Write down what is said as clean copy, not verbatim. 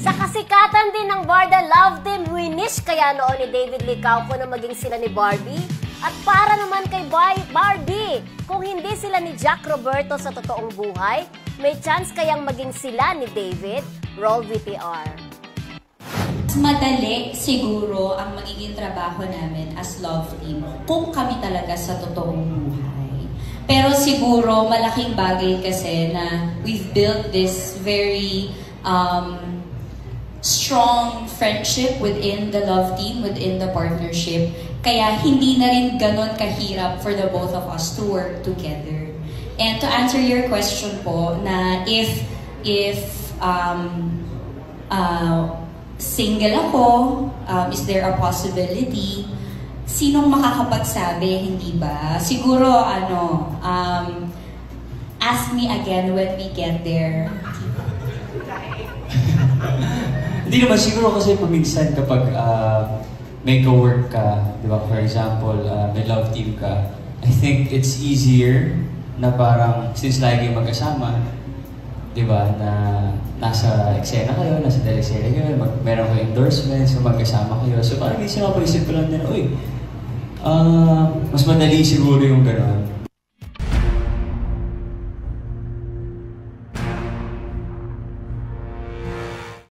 Sa kasikatan din ng Barda Love Team, winish kaya noon ni David Licauco na maging sila ni Barbie? At para naman kay Barbie, kung hindi sila ni Jack Roberto sa totoong buhay, may chance kayang maging sila ni David? Roll VTR. Madali siguro ang magiging trabaho namin as love team kung kami talaga sa totoong buhay. Pero siguro malaking bagay kasi na we've built this very strong friendship within the love team, within the partnership. Kaya hindi na rin ganon kahirap for the both of us to work together. And to answer your question po, na if single ako, is there a possibility? Sinong makakapagsabi, hindi ba? Siguro, ask me again when we get there. Hindi naman, siguro kasi paminsan kapag may co-work ka, di ba? For example, may love team ka, I think it's easier na parang, since lagi magkasama, di ba, na nasa eksena kayo, nasa teleserye kayo, meron kayo endorsements, magkasama kayo. So parang minsan mapaisip ko lang din, uy, mas madali siguro yung gano'n.